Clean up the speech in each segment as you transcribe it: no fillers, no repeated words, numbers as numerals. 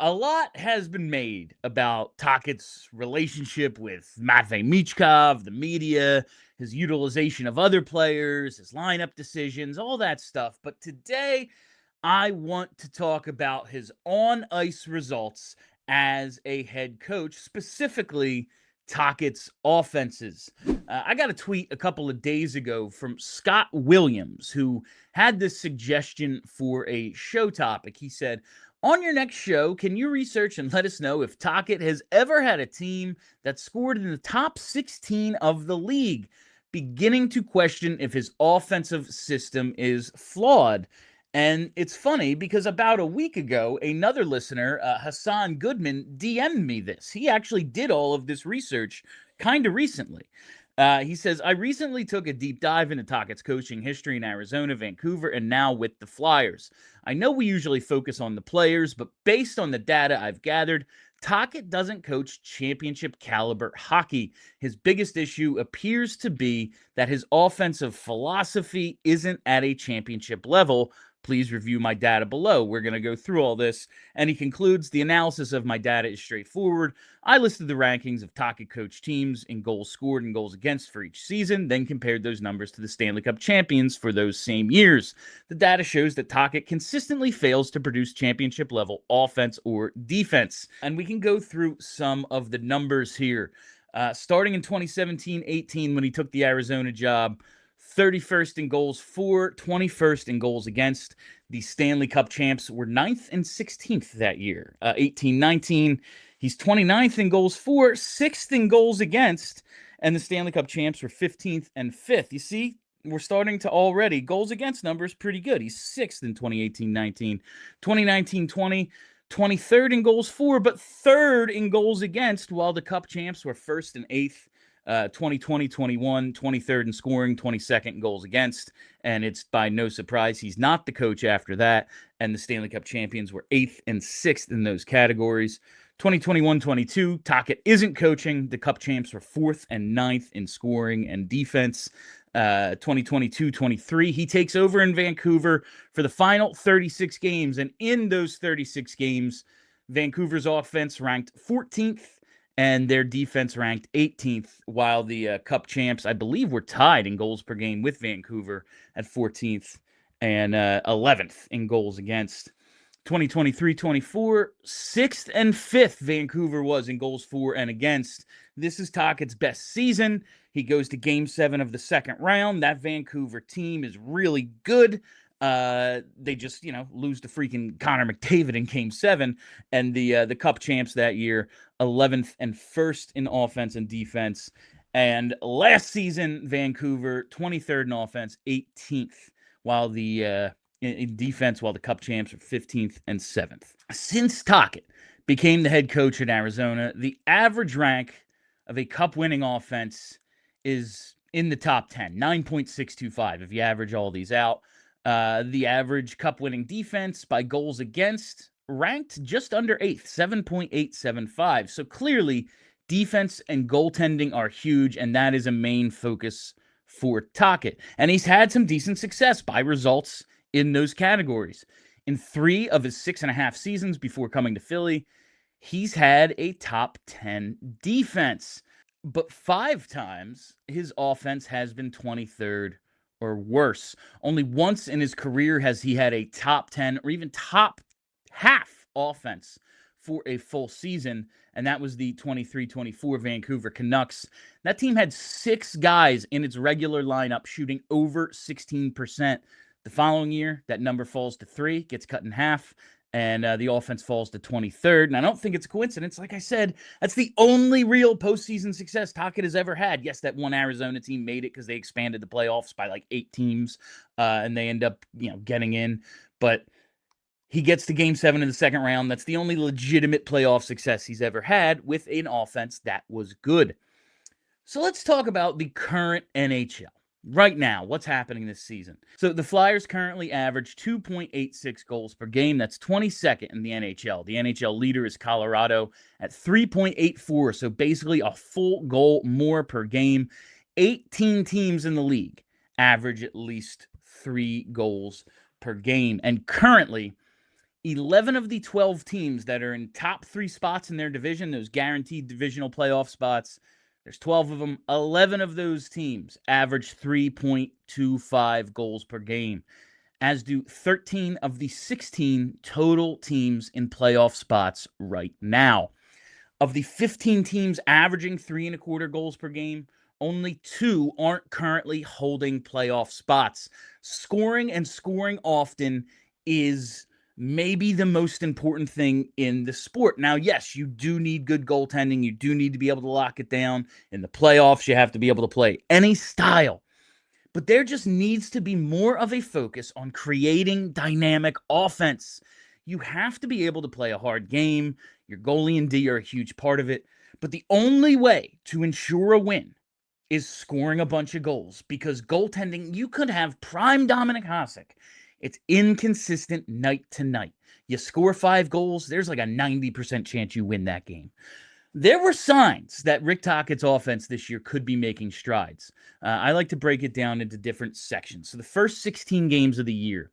A lot has been made about Tocchet's relationship with Matvei Michkov, the media, his utilization of other players, his lineup decisions, all that stuff. But today, I want to talk about his on ice results as a head coach, specifically Tocchet's offenses. I got a tweet a couple of days ago from Scott Williams, who had this suggestion for a show topic. He said, on your next show, can you research and let us know if Tocchet has ever had a team that scored in the top 16 of the league, beginning to question if his offensive system is flawed? And it's funny because about a week ago, another listener, Hassan Goodman, DM'd me this. He actually did all of this research kind of recently. He says, I recently took a deep dive into Tocchet's coaching history in Arizona, Vancouver, and now with the Flyers. I know we usually focus on the players, but based on the data I've gathered, Tocchet doesn't coach championship caliber hockey. His biggest issue appears to be that his offensive philosophy isn't at a championship level. Please review my data below. We're going to go through all this. And he concludes, the analysis of my data is straightforward. I listed the rankings of Tocchet coach teams in goals scored and goals against for each season, then compared those numbers to the Stanley Cup champions for those same years. The data shows that Tocchet consistently fails to produce championship level offense or defense. And we can go through some of the numbers here. Starting in 2017-18 when he took the Arizona job, 31st in goals for, 21st in goals against. The Stanley Cup champs were 9th and 16th that year. 18-19, he's 29th in goals for, 6th in goals against, and the Stanley Cup champs were 15th and 5th. You see, we're starting to already, goals against numbers pretty good. He's 6th in 2018-19. 2019-20, 23rd in goals for, but 3rd in goals against, while the Cup champs were 1st and 8th. 2020-21, 23rd in scoring, 22nd in goals against, and it's by no surprise he's not the coach after that, and the Stanley Cup champions were 8th and 6th in those categories. 2021-22, Tocchet isn't coaching. The Cup champs were 4th and 9th in scoring and defense. 2022-23, he takes over in Vancouver for the final 36 games, and in those 36 games, Vancouver's offense ranked 14th, and their defense ranked 18th, while the Cup champs, I believe, were tied in goals per game with Vancouver at 14th and 11th in goals against. 2023-24, 6th and 5th Vancouver was in goals for and against. This is Tocchet's best season. He goes to Game 7 of the second round. That Vancouver team is really good. They just, lose to freaking Connor McDavid in Game 7, and the Cup champs that year, 11th and 1st in offense and defense. And last season, Vancouver, 23rd in offense, 18th, while the in defense, while the Cup champs are 15th and 7th. Since Tocchet became the head coach at Arizona, the average rank of a Cup-winning offense is in the top 10, 9.625 if you average all these out. The average Cup-winning defense by goals against ranked just under 8th, 7.875. So clearly, defense and goaltending are huge, and that is a main focus for Tocchet. And he's had some decent success by results in those categories. In 3 of his 6.5 seasons before coming to Philly, he's had a top 10 defense. But 5 times, his offense has been 23rd or worse. Only once in his career has he had a top 10 or even top half offense for a full season, and that was the 23-24 Vancouver Canucks. That team had 6 guys in its regular lineup shooting over 16%. The following year, that number falls to 3, gets cut in half, and the offense falls to 23rd. And I don't think it's a coincidence. Like I said, that's the only real postseason success Tocchet has ever had. Yes, that one Arizona team made it because they expanded the playoffs by like 8 teams, and they end up, getting in. But he gets to Game 7 in the second round. That's the only legitimate playoff success he's ever had with an offense that was good. So let's talk about the current NHL. Right now, what's happening this season? So the Flyers currently average 2.86 goals per game. That's 22nd in the NHL. The NHL leader is Colorado at 3.84, so basically a full goal more per game. 18 teams in the league average at least 3 goals per game. And currently, 11 of the 12 teams that are in top 3 spots in their division, those guaranteed divisional playoff spots, there's 12 of them. 11 of those teams average 3.25 goals per game, as do 13 of the 16 total teams in playoff spots right now. Of the 15 teams averaging 3.25 goals per game, only 2 aren't currently holding playoff spots. Scoring and scoring often is maybe the most important thing in the sport. Now, yes, you do need good goaltending. You do need to be able to lock it down. In the playoffs, you have to be able to play any style. But there just needs to be more of a focus on creating dynamic offense. You have to be able to play a hard game. Your goalie and D are a huge part of it. But the only way to ensure a win is scoring a bunch of goals, because goaltending, you could have prime Dominic Hasek. It's inconsistent night to night. You score 5 goals, there's like a 90% chance you win that game. There were signs that Rick Tocchet's offense this year could be making strides. I like to break it down into different sections. So the first 16 games of the year,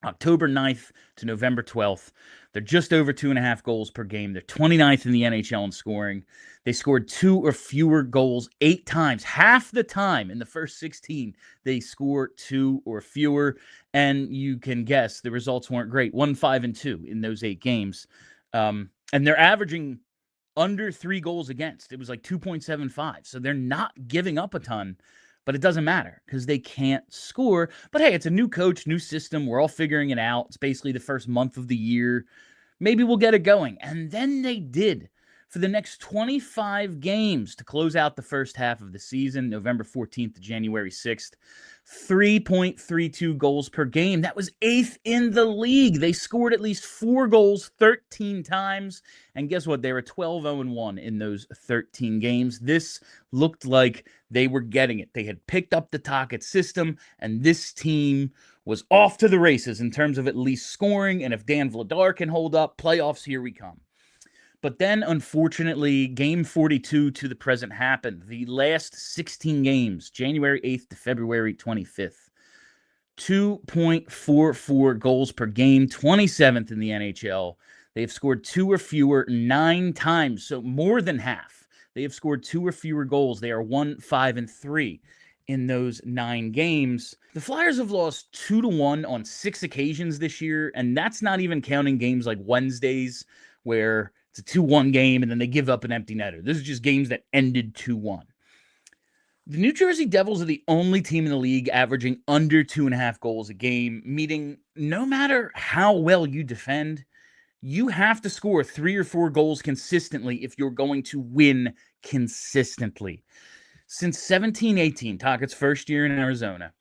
October 9th to November 12th, they're just over 2.5 goals per game. They're 29th in the NHL in scoring. They scored 2 or fewer goals 8 times. Half the time in the first 16, they score 2 or fewer. And you can guess the results weren't great. 1-5-2 in those 8 games. And they're averaging under 3 goals against. It was like 2.75. So they're not giving up a ton, but it doesn't matter because they can't score. But hey, it's a new coach, new system. We're all figuring it out. It's basically the first month of the year. Maybe we'll get it going. And then they did. For the next 25 games to close out the first half of the season, November 14th to January 6th, 3.32 goals per game. That was 8th in the league. They scored at least 4 goals 13 times. And guess what? They were 12-0-1 in those 13 games. This looked like they were getting it. They had picked up the Tocchet system, and this team was off to the races in terms of at least scoring. And if Dan Vladar can hold up, playoffs, here we come. But then, unfortunately, game 42 to the present happened. The last 16 games, January 8th to February 25th. 2.44 goals per game, 27th in the NHL. They have scored 2 or fewer 9 times, so more than half. They have scored 2 or fewer goals. They are 1-5-3 in those 9 games. The Flyers have lost 2-1 on 6 occasions this year, and that's not even counting games like Wednesdays where it's a 2-1 game and then they give up an empty netter. This is just games that ended 2-1. The New Jersey Devils are the only team in the league averaging under 2.5 goals a game, meaning no matter how well you defend, you have to score 3 or 4 goals consistently if you're going to win consistently. Since 17-18, Tocchet's first year in Arizona,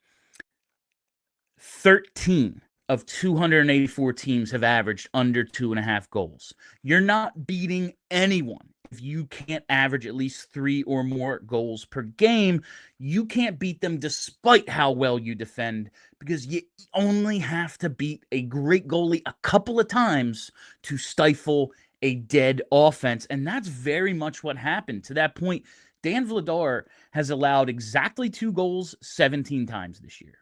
13 of 284 teams have averaged under 2.5 goals. You're not beating anyone if you can't average at least 3 or more goals per game. You can't beat them despite how well you defend, because you only have to beat a great goalie a couple of times to stifle a dead offense. And that's very much what happened. To that point, Dan Vladar has allowed exactly 2 goals 17 times this year.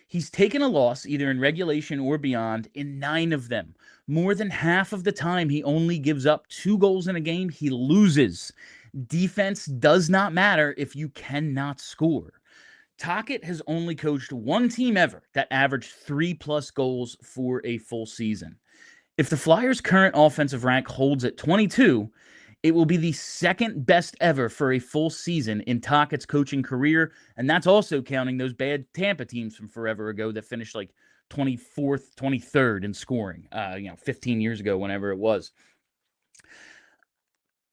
He's taken a loss, either in regulation or beyond, in 9 of them. More than half of the time, he only gives up 2 goals in a game. He loses. Defense does not matter if you cannot score. Tocchet has only coached 1 team ever that averaged 3+ goals for a full season. If the Flyers' current offensive rank holds at 22, it will be the second best ever for a full season in Tocchet's coaching career, and that's also counting those bad Tampa teams from forever ago that finished like 24th, 23rd in scoring, 15 years ago, whenever it was.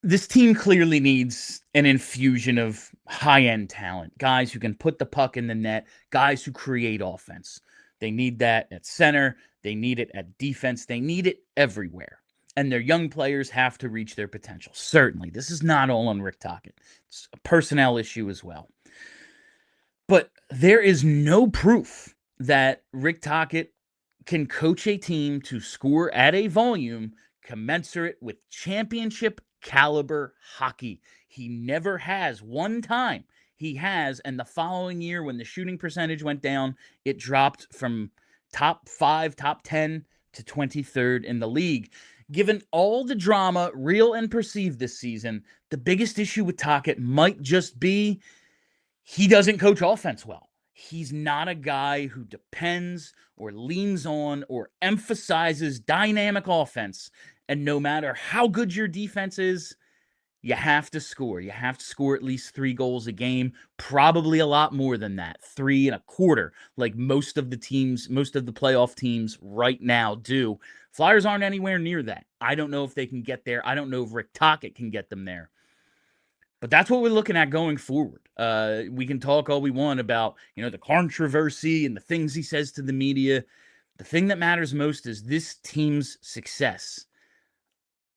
This team clearly needs an infusion of high-end talent, guys who can put the puck in the net, guys who create offense. They need that at center. They need it at defense. They need it everywhere. And their young players have to reach their potential. Certainly, this is not all on Rick Tocchet. It's a personnel issue as well. But there is no proof that Rick Tocchet can coach a team to score at a volume commensurate with championship caliber hockey. He never has. One time he has, and the following year when the shooting percentage went down, it dropped from top 5, top 10 to 23rd in the league. Given all the drama, real and perceived this season, the biggest issue with Tocchet might just be he doesn't coach offense well. He's not a guy who depends or leans on or emphasizes dynamic offense. And no matter how good your defense is, you have to score. You have to score at least 3 goals a game, probably a lot more than that, 3.25, like most of the playoff teams right now do. Flyers aren't anywhere near that. I don't know if they can get there. I don't know if Rick Tocchet can get them there. But that's what we're looking at going forward. We can talk all we want about, the controversy and the things he says to the media. The thing that matters most is this team's success.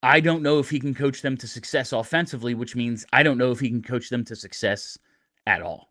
I don't know if he can coach them to success offensively, which means I don't know if he can coach them to success at all.